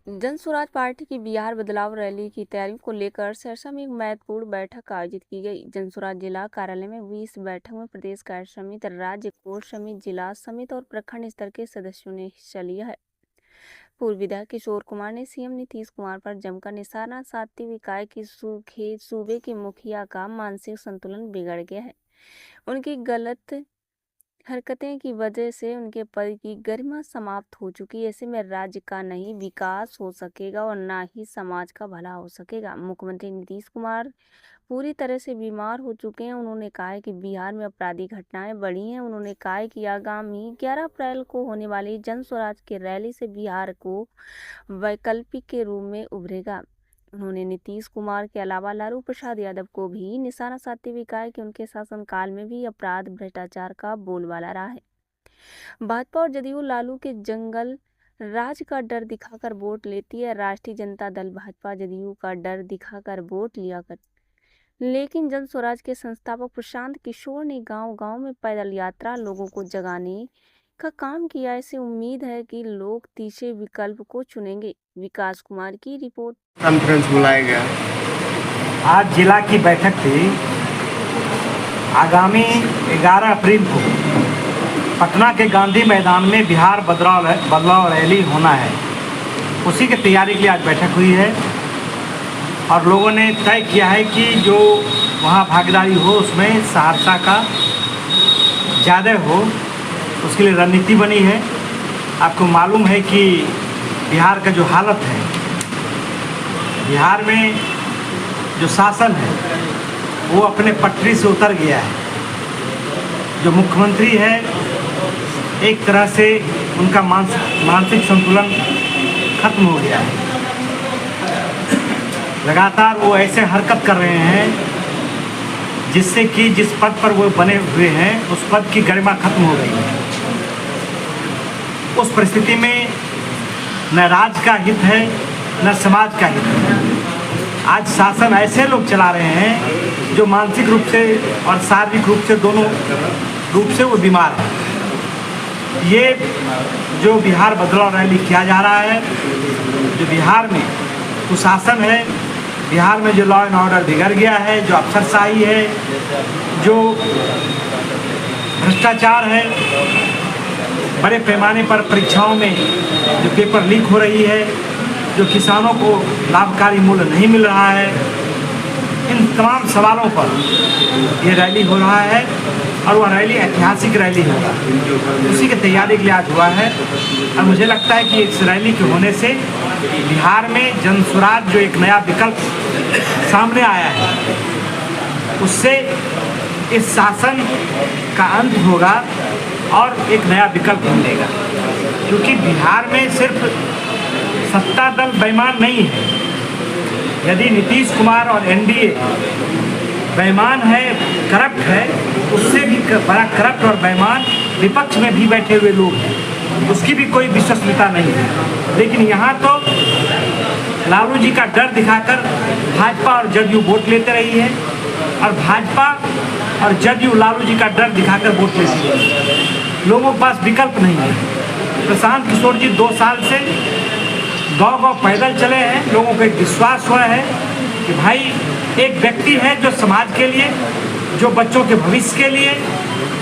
जन स्वराज पार्टी की बिहार बदलाव रैली की तैयारियों को लेकर सरसा में एक महत्वपूर्ण बैठक आयोजित की गई। जन स्वराज जिला कार्यालय में हुई इस बैठक में प्रदेश कार्य समिति, राज्य कोर समिति, जिला समिति और प्रखंड स्तर के सदस्यों ने हिस्सा लिया है। पूर्व विधायक किशोर कुमार ने सीएम नीतीश कुमार पर जमकर निशाना साधते हुए कहा कि सूबे के मुखिया का मानसिक संतुलन बिगड़ गया है। उनकी गलत हरकतें की वजह से उनके पद की गरिमा समाप्त हो चुकी है। ऐसे में राज्य का नहीं विकास हो सकेगा और ना ही समाज का भला हो सकेगा। मुख्यमंत्री नीतीश कुमार पूरी तरह से बीमार हो चुके हैं। उन्होंने कहा है कि बिहार में आपराधिक घटनाएं बढ़ी हैं। उन्होंने कहा है कि आगामी 11 अप्रैल को होने वाली जन स्वराज की रैली से बिहार को वैकल्पिक के रूप में उभरेगा। उन्होंने नीतीश कुमार के अलावा लालू प्रसाद यादव को भी निशाना साधते हुए कहा कि उनके शासनकाल में भी अपराध भ्रष्टाचार का बोलबाला रहा है। भाजपा और जदयू लालू के जंगल राज का डर दिखाकर वोट लेती है। राष्ट्रीय जनता दल भाजपा जदयू का डर दिखाकर वोट लिया कर, लेकिन जन स्वराज के संस्थापक प्रशांत किशोर ने गांव-गांव में पैदल यात्रा लोगों को जगाने का काम किया। ऐसे उम्मीद है कि लोग तीसरे विकल्प को चुनेंगे। विकास कुमार की रिपोर्ट। कॉन्फ्रेंस बुलाया गया। आज जिला की बैठक थी। आगामी 11 अप्रैल को पटना के गांधी मैदान में बिहार बदलाव रैली होना है। उसी की तैयारी के लिए आज बैठक हुई है और लोगों ने तय किया है कि जो वहाँ भागीदारी हो उसमें सहरसा का ज़्यादा हो, उसके लिए रणनीति बनी है। आपको मालूम है कि बिहार का जो हालत है, बिहार में जो शासन है वो अपने पटरी से उतर गया है। जो मुख्यमंत्री है एक तरह से उनका मानसिक संतुलन खत्म हो गया है। लगातार वो ऐसे हरकत कर रहे हैं जिससे कि जिस पद पर वो बने हुए हैं उस पद की गरिमा खत्म हो गई है। उस परिस्थिति में न राज्य का हित है न समाज का हित है। आज शासन ऐसे लोग चला रहे हैं जो मानसिक रूप से और शारीरिक रूप से, दोनों रूप से वो बीमार है। ये जो बिहार बदलाव रैली किया जा रहा है, जो बिहार में कुशासन है, बिहार में जो लॉ एंड ऑर्डर बिगड़ गया है, जो अफसरशाही है, जो भ्रष्टाचार है, बड़े पैमाने पर परीक्षाओं में जो पेपर लीक हो रही है, जो किसानों को लाभकारी मूल्य नहीं मिल रहा है, इन तमाम सवालों पर ये रैली हो रहा है और वह रैली ऐतिहासिक रैली होगा। उसी की तैयारी के लिए आज हुआ है और मुझे लगता है कि इस रैली के होने से बिहार में जन स्वराज जो एक नया विकल्प सामने आया है, उससे इस शासन का अंत होगा और एक नया विकल्प मिलेगा। क्योंकि बिहार में सिर्फ सत्ता दल बेईमान नहीं है। यदि नीतीश कुमार और एनडीए बेईमान है, करप्ट है, उससे भी बड़ा करप्ट और बेईमान विपक्ष में भी बैठे हुए लोग हैं, उसकी भी कोई विश्वसनीयता नहीं है। लेकिन यहाँ तो लालू जी का डर दिखाकर भाजपा और जदयू वोट लेते रही है और भाजपा और जदयू लालू जी का डर दिखाकर वोट लेती है। लोगों के पास विकल्प नहीं है। प्रशांत किशोर जी 2 साल से गांव-गांव पैदल चले हैं। लोगों को एक विश्वास हुआ है कि भाई एक व्यक्ति है जो समाज के लिए, जो बच्चों के भविष्य के लिए,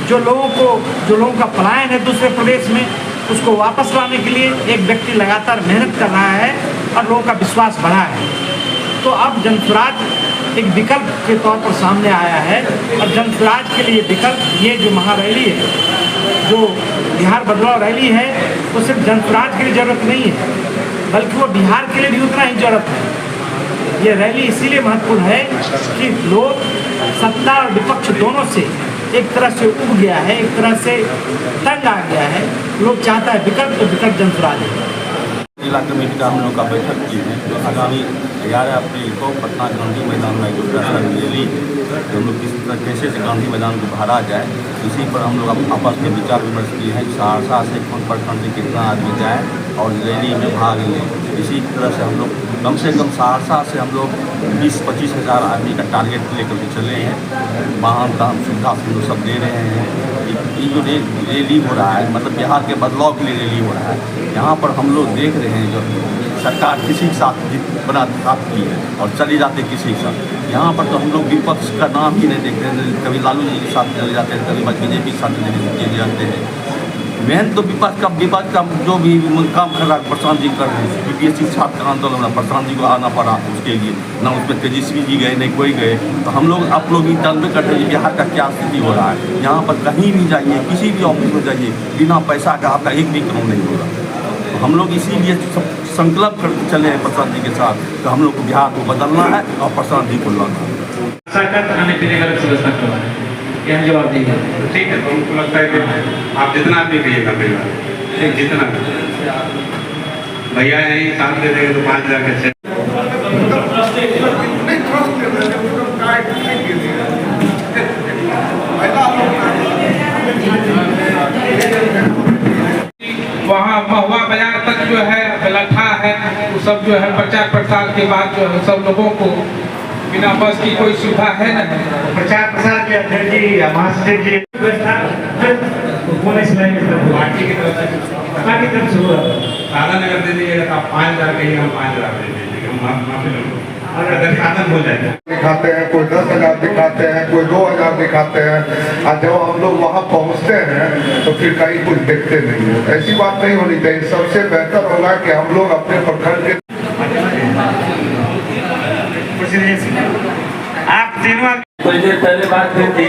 जो लोगों का पलायन है दूसरे प्रदेश में, उसको वापस लाने के लिए एक व्यक्ति लगातार मेहनत कर रहा है और लोगों का विश्वास बढ़ा है। तो अब जन स्वराज एक विकल्प के तौर पर सामने आया है और जन स्वराज के लिए विकल्प ये जो महारैली है, जो बिहार बदलाव रैली है, वो सिर्फ जन स्वराज के लिए ज़रूरत नहीं है, बल्कि वो बिहार के लिए भी उतना ही ज़रूरत है। ये रैली इसीलिए महत्वपूर्ण है कि लोग सत्ता और विपक्ष दोनों से एक तरह से उब गया है, एक तरह से तंग आ गया है। लोग चाहता है विकल्प, तो विकल्प जन स्वराज है। जिला कमेटी का हम लोग का बैठक की है। तो आगामी 11 अप्रैल को पटना गांधी मैदान में जो फैसला रैली हम लोग किस तरह कैसे से गांधी मैदान को भरा जाए, इसी पर हम लोग आपस में विचार विमर्श किए हैं। सहरसा से कौन प्रखंड से कितना आदमी जाए और रैली में भाग लें। इसी तरह से हम लोग कम से कम सहरसा से हम लोग 20-25 हज़ार आदमी का टारगेट लेकर के चले हैं। वाहन का सुविधा हम लोग सब दे रहे हैं। ये जो रैली हो रहा है, मतलब बिहार के बदलाव के लिए रैली हो रहा है। यहाँ पर हम लोग देख रहे हैं जो सरकार किसी के साथ बना साथ की है और चले जाते किसी के साथ। यहाँ पर तो हम लोग विपक्ष का नाम ही नहीं देखते हैं, कभी लालू जी के साथ चले जाते हैं, कभी बीजेपी के साथ चले जाते हैं। मेन तो विपक्ष का जो भी काम कर रहा है प्रशांत जी कर रहे हैं। यूपीएससी छात्र का आंदोलन में प्रशांत जी को आना पड़ा उसके लिए, ना उसमें तेजस्वी जी गए नहीं कोई गए। तो हम लोग आप लोग ही जानबे करते हैं बिहार का क्या स्थिति हो रहा है। यहाँ पर कहीं भी जाइए, किसी भी ऑफिस में जाइए, बिना पैसा का आपका एक भी काम नहीं होगा। तो हम लोग इसीलिए संकल्प कर चले हैं प्रशांत जी के साथ कि हम लोग को बिहार को बदलना है और प्रशांत जी को लाना है। खाने पीने का व्यवस्था करवाना है, यह जवाब दीजिए। ठीक है, तो उनको लगता है कि आप जितना भी कहिएगा परिवार जितना भैया यही साथ दे देंगे तो 5,000 के वहाँ महुआ बाजार तक जो है लठा है, वो सब जो है प्रचार प्रसार के बाद जो है सब लोगों को बिना बस की कोई सुविधा है ना। प्रचार प्रसार के अध्यक्ष जी या महासचिव जी व्यवस्था पार्टी की तरफ से हुआ साधन अगर दे दीजिएगा तो आप 5,000 कहिए, हम 5,000 दे दीजिएगा, हम माफी लोग अगर साधन हो जाए दिखाते हैं, कोई 10,000 दिखाते हैं, कोई 2,000 दिखाते हैं। और जब हम लोग वहाँ पहुँचते हैं तो फिर कहीं कुछ देखते नहीं है। ऐसी बात नहीं होनी चाहिए। सबसे बेहतर होगा कि हम लोग अपने प्रखंड के आप तीनों कुछ देर पहले बात हुई थी।